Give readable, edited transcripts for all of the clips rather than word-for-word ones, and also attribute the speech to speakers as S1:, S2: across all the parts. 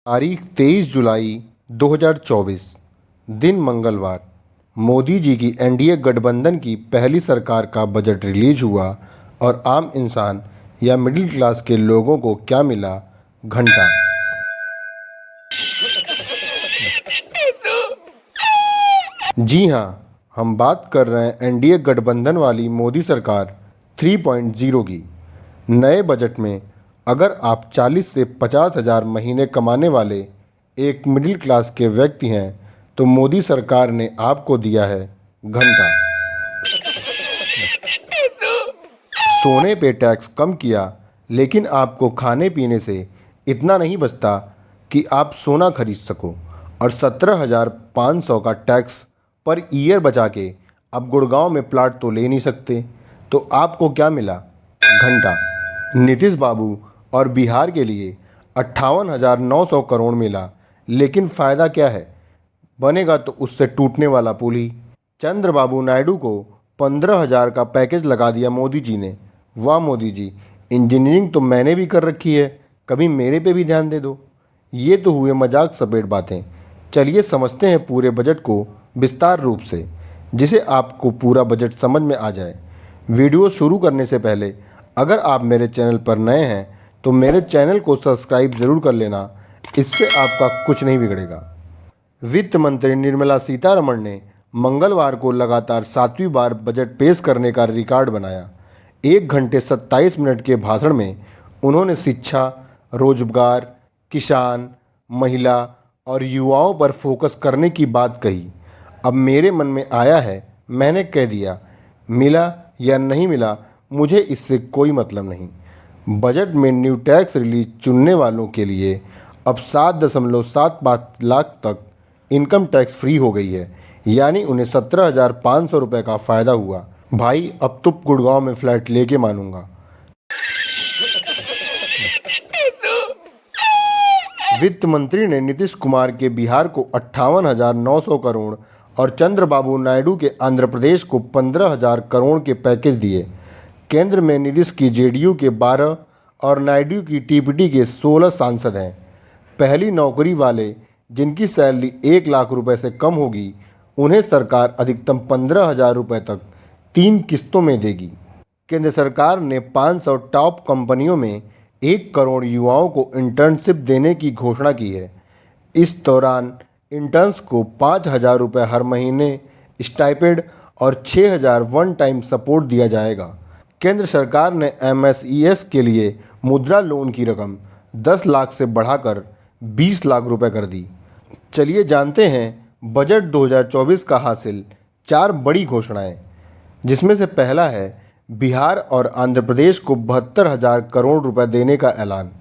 S1: तारीख 23 जुलाई 2024, दिन मंगलवार। मोदी जी की एनडीए गठबंधन की पहली सरकार का बजट रिलीज हुआ और आम इंसान या मिडिल क्लास के लोगों को क्या मिला? घंटा। जी हाँ, हम बात कर रहे हैं एनडीए गठबंधन वाली मोदी सरकार 3.0 की। नए बजट में अगर आप 40 से 50 हज़ार महीने कमाने वाले एक मिडिल क्लास के व्यक्ति हैं तो मोदी सरकार ने आपको दिया है घंटा। सोने पे टैक्स कम किया, लेकिन आपको खाने पीने से इतना नहीं बचता कि आप सोना खरीद सको, और 17,500 का टैक्स पर ईयर बचा के अब गुड़गांव में प्लाट तो ले नहीं सकते, तो आपको क्या मिला? घंटा। नीतीश बाबू और बिहार के लिए 58,900 करोड़ मिला, लेकिन फ़ायदा क्या है? बनेगा तो उससे टूटने वाला पुल ही। चंद्रबाबू नायडू को 15,000 का पैकेज लगा दिया मोदी जी ने। वाह मोदी जी, इंजीनियरिंग तो मैंने भी कर रखी है, कभी मेरे पे भी ध्यान दे दो। ये तो हुए मजाक सपेट बातें। चलिए समझते हैं पूरे बजट को विस्तार रूप से, जिसे आपको पूरा बजट समझ में आ जाए। वीडियो शुरू करने से पहले अगर आप मेरे चैनल पर नए हैं तो मेरे चैनल को सब्सक्राइब ज़रूर कर लेना, इससे आपका कुछ नहीं बिगड़ेगा। वित्त मंत्री निर्मला सीतारमण ने मंगलवार को लगातार 7वीं बार बजट पेश करने का रिकॉर्ड बनाया। 1 घंटे 27 मिनट के भाषण में उन्होंने शिक्षा, रोजगार, किसान, महिला और युवाओं पर फोकस करने की बात कही। अब मेरे मन में आया है, मैंने कह दिया। मिला या नहीं मिला, मुझे इससे कोई मतलब नहीं। बजट में न्यू टैक्स रिलीज चुनने वालों के लिए अब 7.75 लाख तक इनकम टैक्स फ्री हो गई है, यानी उन्हें 17,500 रुपये का फ़ायदा हुआ। भाई अब तो गुड़गांव में फ्लैट लेके मानूंगा। वित्त मंत्री ने नीतीश कुमार के बिहार को 58,900 करोड़ और चंद्रबाबू नायडू के आंध्र प्रदेश को 15,000 करोड़ के पैकेज दिए। केंद्र में नीतीश की जेडीयू के 12 और नायडू की टीपीटी के 16 सांसद हैं। पहली नौकरी वाले जिनकी सैलरी 1 लाख रुपए से कम होगी, उन्हें सरकार अधिकतम 15,000 रुपये तक 3 किस्तों में देगी। केंद्र सरकार ने 500 टॉप कंपनियों में 1 करोड़ युवाओं को इंटर्नशिप देने की घोषणा की है। इस दौरान इंटर्न्स को 5,000 रुपये हर महीने स्टाइपेंड और 6,000 वन टाइम सपोर्ट दिया जाएगा। केंद्र सरकार ने एमएसईएस के लिए मुद्रा लोन की रकम 10 लाख से बढ़ाकर 20 लाख रुपए कर दी। चलिए जानते हैं बजट 2024 का हासिल। 4 बड़ी घोषणाएं, जिसमें से पहला है बिहार और आंध्र प्रदेश को 72,000 करोड़ रुपए देने का ऐलान।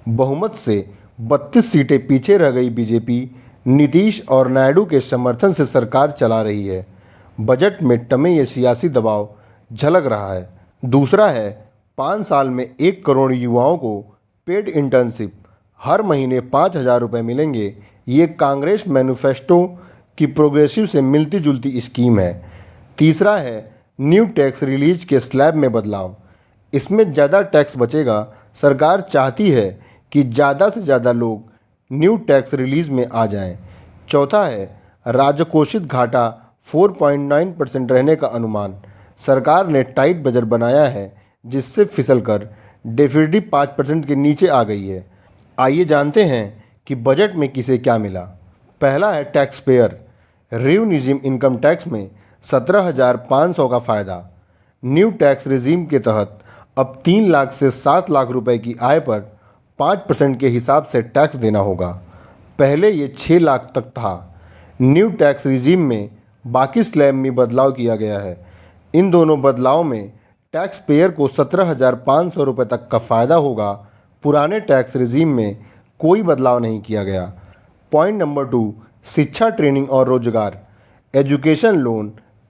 S1: बहुमत से 32 सीटें पीछे रह गई बीजेपी नीतीश और नायडू के समर्थन से सरकार चला रही है। बजट में टमे ये सियासी दबाव झलक रहा है। दूसरा है 5 साल में 1 करोड़ युवाओं को पेड इंटर्नशिप, हर महीने 5,000 रुपये मिलेंगे। ये कांग्रेस मैनिफेस्टो की प्रोग्रेसिव से मिलती जुलती स्कीम है। तीसरा है न्यू टैक्स रिलीज के स्लैब में बदलाव, इसमें ज़्यादा टैक्स बचेगा। सरकार चाहती है कि ज़्यादा से ज़्यादा लोग न्यू टैक्स रिलीज में आ जाएं। चौथा है राजकोषित घाटा 4.9% रहने का अनुमान। सरकार ने टाइट बजट बनाया है, जिससे फिसलकर डेफिसिट 5% के नीचे आ गई है। आइए जानते हैं कि बजट में किसे क्या मिला। पहला है tax payer revenue income tax में 17,500 का फ़ायदा। न्यू टैक्स रिजीम के तहत अब 3 लाख से 7 लाख रुपए की आय पर 5% के हिसाब से टैक्स देना होगा। पहले ये 6 लाख तक था। न्यू टैक्स रिजीम में बाकी स्लैब में बदलाव किया गया है। इन दोनों बदलावों में टैक्स पेयर को 17,500 रुपये तक का फ़ायदा होगा। पुराने टैक्स रिजीम में कोई बदलाव नहीं किया गया। पॉइंट नंबर 2, शिक्षा, ट्रेनिंग और रोजगार। Education loan,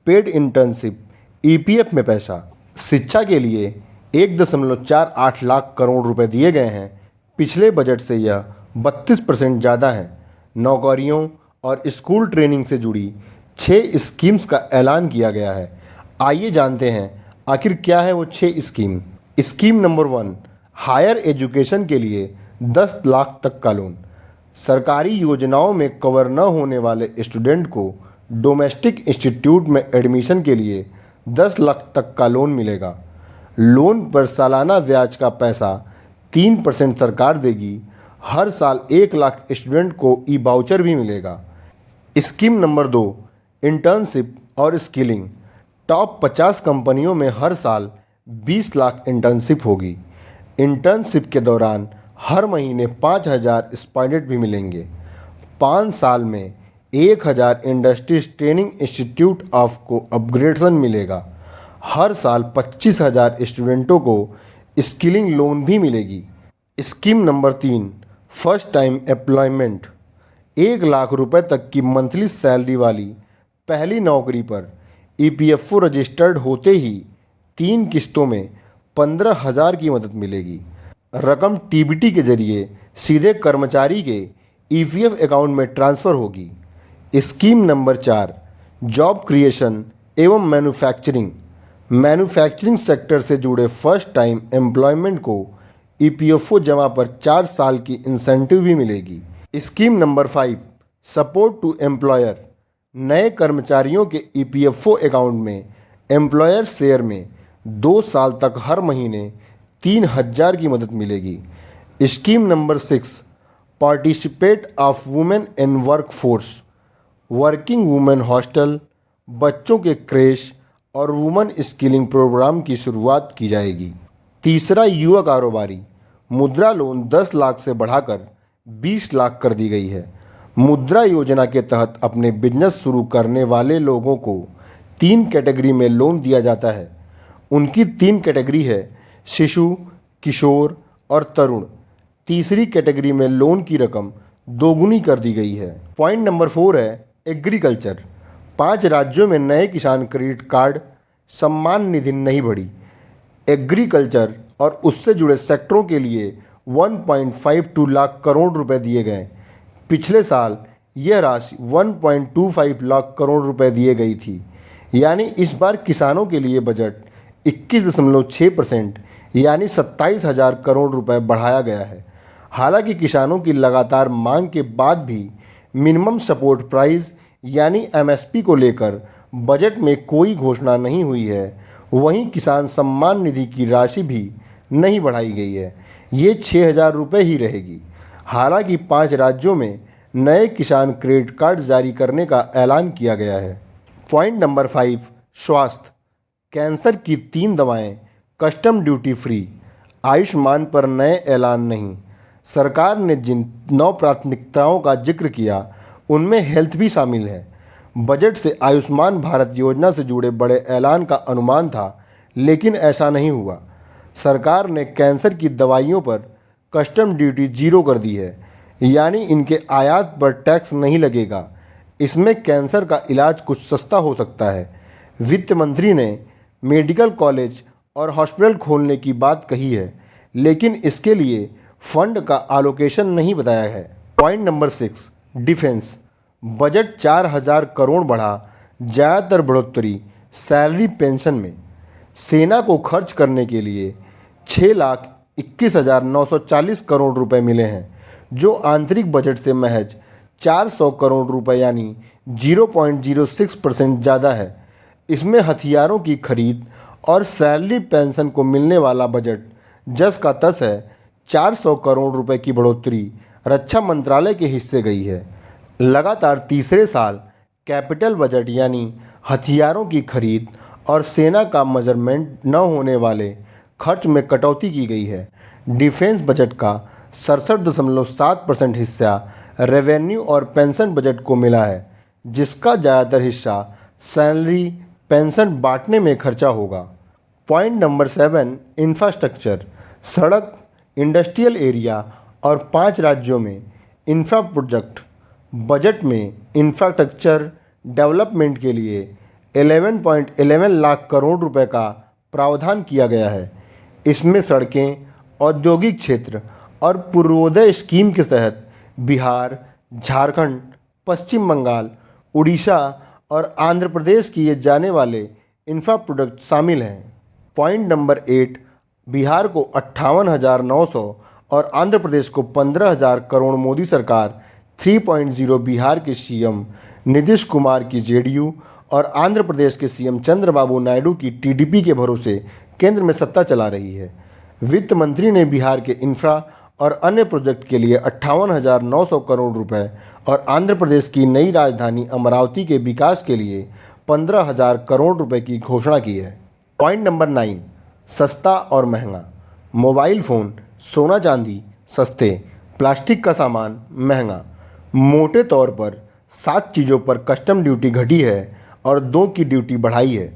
S1: paid internship, EPF में पैसा। शिक्षा के लिए 1.48 लाख करोड़ रुपए दिए गए हैं। पिछले बजट से यह 32% ज़्यादा है। नौकरियों और स्कूल ट्रेनिंग से जुड़ी 6 स्कीम्स का ऐलान किया गया है। आइए जानते हैं आखिर क्या है वो 6 scheme. Scheme number 1, higher education के लिए 10 लाख तक का लोन। सरकारी योजनाओं में कवर न होने वाले स्टूडेंट को डोमेस्टिक इंस्टीट्यूट में एडमिशन के लिए 10 लाख तक का लोन मिलेगा। लोन पर सालाना ब्याज का पैसा 3% सरकार देगी। हर साल 1 लाख स्टूडेंट को ई वाउचर भी मिलेगा। स्कीम नंबर 2, इंटर्नशिप और स्किलिंग। टॉप 50 कंपनियों में हर साल 20 लाख इंटर्नशिप होगी। इंटर्नशिप के दौरान हर महीने 5,000 स्पाइनेट भी मिलेंगे। 5 साल में 1,000 इंडस्ट्रीज ट्रेनिंग इंस्टीट्यूट ऑफ को अपग्रेडेशन मिलेगा। हर साल 25,000 स्टूडेंटों को स्किलिंग लोन भी मिलेगी। Scheme number 3, first time employment. 1 lakh रुपए तक की मंथली सैलरी वाली पहली नौकरी पर EPFO रजिस्टर्ड होते ही 3 किस्तों में 15,000 की मदद मिलेगी। रकम TBT के जरिए सीधे कर्मचारी के EPF अकाउंट में ट्रांसफ़र होगी। स्कीम नंबर 4, जॉब क्रिएशन एवं मैन्युफैक्चरिंग। मैन्युफैक्चरिंग सेक्टर से जुड़े फर्स्ट टाइम एम्प्लॉयमेंट को EPFO जमा पर 4 साल की इंसेंटिव भी मिलेगी। Scheme number 5, support to employer. नए कर्मचारियों के EPFO अकाउंट में एम्प्लॉयर शेयर में 2 साल तक हर महीने 3,000 की मदद मिलेगी। Scheme number 6, participate of women in work force. Working women hostel, बच्चों के क्रेश और वुमेन स्किलिंग प्रोग्राम की शुरुआत की जाएगी। तीसरा, युवा कारोबारी। मुद्रा लोन 10 लाख से बढ़ाकर 20 लाख कर दी गई है। मुद्रा योजना के तहत अपने बिजनेस शुरू करने वाले लोगों को 3 कैटेगरी में लोन दिया जाता है। उनकी 3 कैटेगरी है, शिशु, किशोर और तरुण। तीसरी कैटेगरी में लोन की रकम दोगुनी कर दी गई है। पॉइंट नंबर 4 है एग्रीकल्चर। 5 राज्यों में नए किसान क्रेडिट कार्ड सम्मान निधि नहीं बढ़ी। एग्रीकल्चर और उससे जुड़े सेक्टरों के लिए 1.52 लाख करोड़ रुपए दिए गए। पिछले साल यह राशि 1.25 लाख करोड़ रुपए दिए गई थी। यानी इस बार किसानों के लिए बजट 21.6% यानी 27,000 करोड़ रुपए बढ़ाया गया है। हालांकि किसानों की लगातार मांग के बाद भी मिनिमम सपोर्ट प्राइस यानी MSP को लेकर बजट में कोई घोषणा नहीं हुई है। वहीं किसान सम्मान निधि की राशि भी नहीं बढ़ाई गई है, ये 6,000 रुपये ही रहेगी। हालांकि 5 राज्यों में नए किसान क्रेडिट कार्ड जारी करने का ऐलान किया गया है। पॉइंट नंबर 5, स्वास्थ्य। कैंसर की 3 दवाएं कस्टम ड्यूटी फ्री। आयुष्मान पर नए ऐलान नहीं। सरकार ने जिन 9 प्राथमिकताओं का जिक्र किया उनमें हेल्थ भी शामिल है। बजट से आयुष्मान भारत योजना से जुड़े बड़े ऐलान का अनुमान था, लेकिन ऐसा नहीं हुआ। सरकार ने कैंसर की दवाइयों पर कस्टम ड्यूटी 0 कर दी है, यानी इनके आयात पर टैक्स नहीं लगेगा। इसमें कैंसर का इलाज कुछ सस्ता हो सकता है। वित्त मंत्री ने मेडिकल कॉलेज और हॉस्पिटल खोलने की बात कही है, लेकिन इसके लिए फंड का एलोकेशन नहीं बताया है। Point number 6, defence. Budget 4,000 crore बढ़ा। ज़्यादातर बढ़ोतरी सैलरी पेंशन में। सेना को खर्च करने के लिए 6,21,940 करोड़ रुपए मिले हैं, जो आंतरिक बजट से महज 400 करोड़ रुपए यानी 0.06% ज़्यादा है। इसमें हथियारों की खरीद और सैलरी पेंशन को मिलने वाला बजट जस का तस है। 400 करोड़ रुपए की बढ़ोतरी रक्षा मंत्रालय के हिस्से गई है। लगातार तीसरे साल कैपिटल बजट यानी हथियारों की खरीद और सेना का मेजरमेंट न होने वाले खर्च में कटौती की गई है। डिफेंस बजट का 67.7% हिस्सा रेवेन्यू और पेंशन बजट को मिला है, जिसका ज़्यादातर हिस्सा सैलरी पेंशन बांटने में खर्चा होगा। Point number 7, infrastructure. सड़क, इंडस्ट्रियल एरिया और 5 राज्यों में इंफ्रा प्रोजेक्ट। बजट में इंफ्रास्ट्रक्चर डेवलपमेंट के लिए 11.11 लाख करोड़ रुपए का प्रावधान किया गया है। इसमें सड़कें, औद्योगिक क्षेत्र और पूर्वोदय स्कीम के तहत बिहार, झारखंड, पश्चिम बंगाल, उड़ीसा और आंध्र प्रदेश किए जाने वाले इंफ्रा प्रोजेक्ट शामिल हैं। पॉइंट नंबर 8, बिहार को 58,900 और आंध्र प्रदेश को 15,000 करोड़। मोदी सरकार 3.0 बिहार के सीएम नीतीश कुमार की जेडीयू और आंध्र प्रदेश के सीएम चंद्रबाबू नायडू की टीडीपी के भरोसे केंद्र में सत्ता चला रही है। वित्त मंत्री ने बिहार के इंफ्रा और अन्य प्रोजेक्ट के लिए 58,900 करोड़ रुपए और आंध्र प्रदेश की नई राजधानी अमरावती के विकास के लिए 15,000 करोड़ रुपए की घोषणा की है। पॉइंट नंबर 9, सस्ता और महंगा। मोबाइल फ़ोन, सोना चांदी सस्ते, प्लास्टिक का सामान महंगा। मोटे तौर पर 7 चीज़ों पर कस्टम ड्यूटी घटी है और 2 की ड्यूटी बढ़ाई है।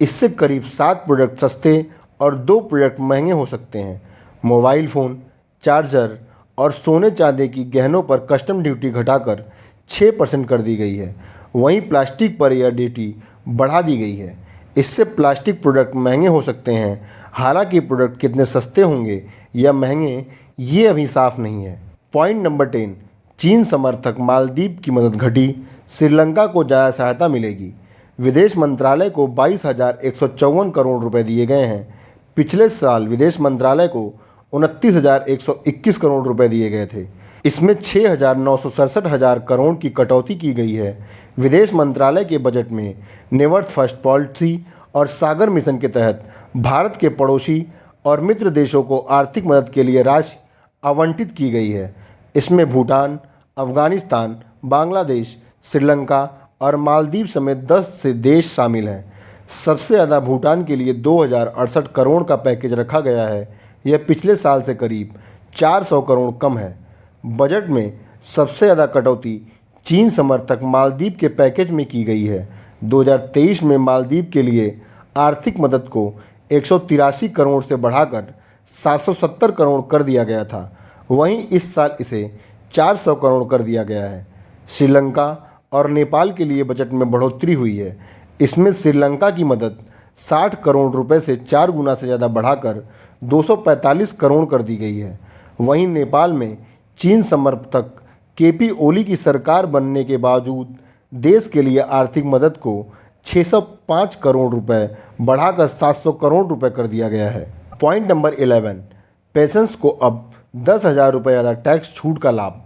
S1: इससे करीब 7 प्रोडक्ट सस्ते और 2 प्रोडक्ट महंगे हो सकते हैं। मोबाइल फ़ोन, चार्जर और सोने चांदी की गहनों पर कस्टम ड्यूटी घटाकर 6% कर दी गई है। वहीं प्लास्टिक पर यह ड्यूटी बढ़ा दी गई है। इससे प्लास्टिक प्रोडक्ट महंगे हो सकते हैं। हालांकि प्रोडक्ट कितने सस्ते होंगे या महंगे ये अभी साफ नहीं है। पॉइंट नंबर 10, चीन समर्थक मालदीव की मदद घटी, श्रीलंका को ज़्यादा सहायता मिलेगी। विदेश मंत्रालय को 22,154 करोड़ रुपए दिए गए हैं। पिछले साल विदेश मंत्रालय को 29,121 करोड़ रुपए दिए गए थे। इसमें 6,967 करोड़ की कटौती की गई है। विदेश मंत्रालय के बजट में नेवर फर्स्ट पॉलिसी और सागर मिशन के तहत भारत के पड़ोसी और मित्र देशों को आर्थिक मदद के लिए राशि आवंटित की गई है। इसमें भूटान, अफगानिस्तान, बांग्लादेश, श्रीलंका और मालदीव समेत 10 से देश शामिल हैं। सबसे ज़्यादा भूटान के लिए 2,068 करोड़ का पैकेज रखा गया है। यह पिछले साल से करीब 400 करोड़ कम है। बजट में सबसे ज़्यादा कटौती चीन समर्थक मालदीव के पैकेज में की गई है। 2023 में मालदीव के लिए आर्थिक मदद को 183 करोड़ से बढ़ाकर 770 करोड़ कर दिया गया था। वहीं इस साल इसे 400 करोड़ कर दिया गया है। श्रीलंका और नेपाल के लिए बजट में बढ़ोतरी हुई है। इसमें श्रीलंका की मदद 60 करोड़ रुपए से 4 गुना से ज़्यादा बढ़ाकर 245 करोड़ कर दी गई है। वहीं नेपाल में चीन समर्थक केपी ओली की सरकार बनने के बावजूद देश के लिए आर्थिक मदद को 605 करोड़ रुपए बढ़ाकर 700 करोड़ रुपए कर दिया गया है। पॉइंट नंबर 11, पेंशनर्स को अब 10,000 रुपये ज़्यादा टैक्स छूट का लाभ।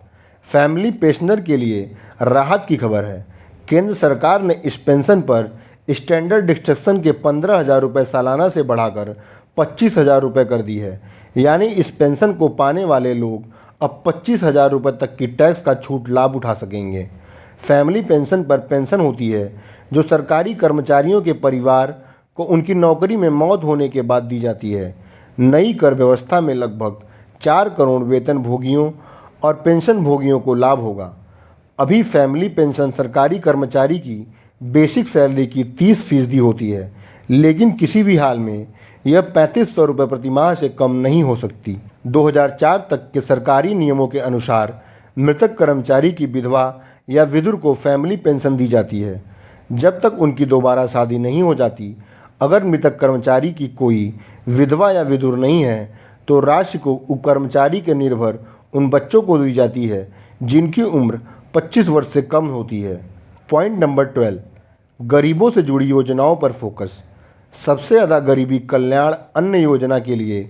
S1: फैमिली पेंशनर के लिए राहत की खबर है। केंद्र सरकार ने इस पेंशन पर स्टैंडर्ड डिडक्शन के 15,000 रुपये सालाना से बढ़ाकर 25,000 रुपये कर दी है। यानी इस पेंशन को पाने वाले लोग अब 25,000 रुपये तक की टैक्स का छूट लाभ उठा सकेंगे। फैमिली पेंशन पर पेंशन होती है जो सरकारी कर्मचारियों के परिवार को उनकी नौकरी में मौत होने के बाद दी जाती है। नई कर व्यवस्था में लगभग 4 करोड़ वेतन भोगियों और पेंशन भोगियों को लाभ होगा। अभी फैमिली पेंशन सरकारी कर्मचारी की बेसिक सैलरी की 30% होती है, लेकिन किसी भी हाल में यह 3,500 रुपये प्रति माह से कम नहीं हो सकती। 2004 तक के सरकारी नियमों के अनुसार मृतक कर्मचारी की विधवा या विधुर को फैमिली पेंशन दी जाती है जब तक उनकी दोबारा शादी नहीं हो जाती। अगर मृतक कर्मचारी की कोई विधवा या विधुर नहीं है तो राशि को कर्मचारी के निर्भर उन बच्चों को दी जाती है जिनकी उम्र 25 वर्ष से कम होती है। पॉइंट नंबर 12, गरीबों से जुड़ी योजनाओं पर फोकस। सबसे ज़्यादा गरीबी कल्याण अन्न योजना के लिए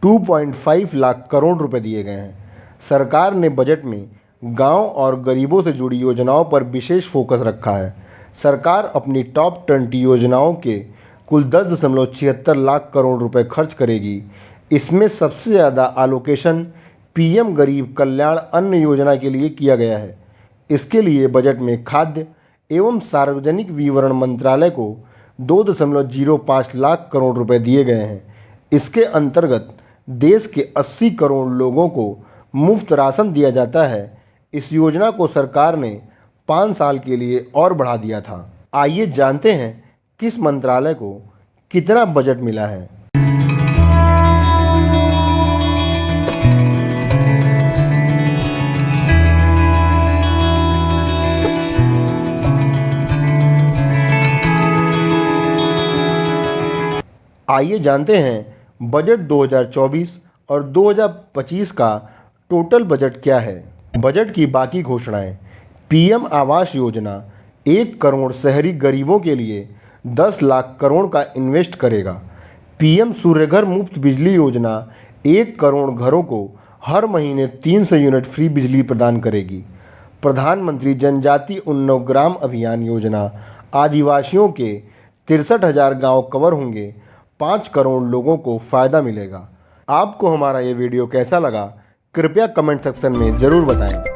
S1: 2.5 लाख करोड़ रुपए दिए गए हैं। सरकार ने बजट में गांव और गरीबों से जुड़ी योजनाओं पर विशेष फोकस रखा है। सरकार अपनी टॉप 20 योजनाओं के कुल 10.76 लाख करोड़ रुपए खर्च करेगी। इसमें सबसे ज़्यादा आलोकेशन पीएम गरीब कल्याण अन्न योजना के लिए किया गया है। इसके लिए बजट में खाद्य एवं सार्वजनिक वितरण मंत्रालय को 2.05 लाख करोड़ रुपए दिए गए हैं। इसके अंतर्गत देश के 80 करोड़ लोगों को मुफ्त राशन दिया जाता है। इस योजना को सरकार ने 5 साल के लिए और बढ़ा दिया था। आइए जानते हैं किस मंत्रालय को कितना बजट मिला है। आइए जानते हैं बजट 2024 और 2025 का टोटल बजट क्या है। बजट की बाकी घोषणाएं। पीएम आवास योजना 1 करोड़ शहरी गरीबों के लिए 10 लाख करोड़ का इन्वेस्ट करेगा। पीएम सूर्यघर मुफ्त बिजली योजना 1 करोड़ घरों को हर महीने 300 यूनिट फ्री बिजली प्रदान करेगी। प्रधानमंत्री जनजाति उन्नव ग्राम अभियान योजना आदिवासियों के 63,000 गांव कवर होंगे। 5 करोड़ लोगों को फ़ायदा मिलेगा। आपको हमारा ये वीडियो कैसा लगा, कृपया कमेंट सेक्शन में ज़रूर बताएं।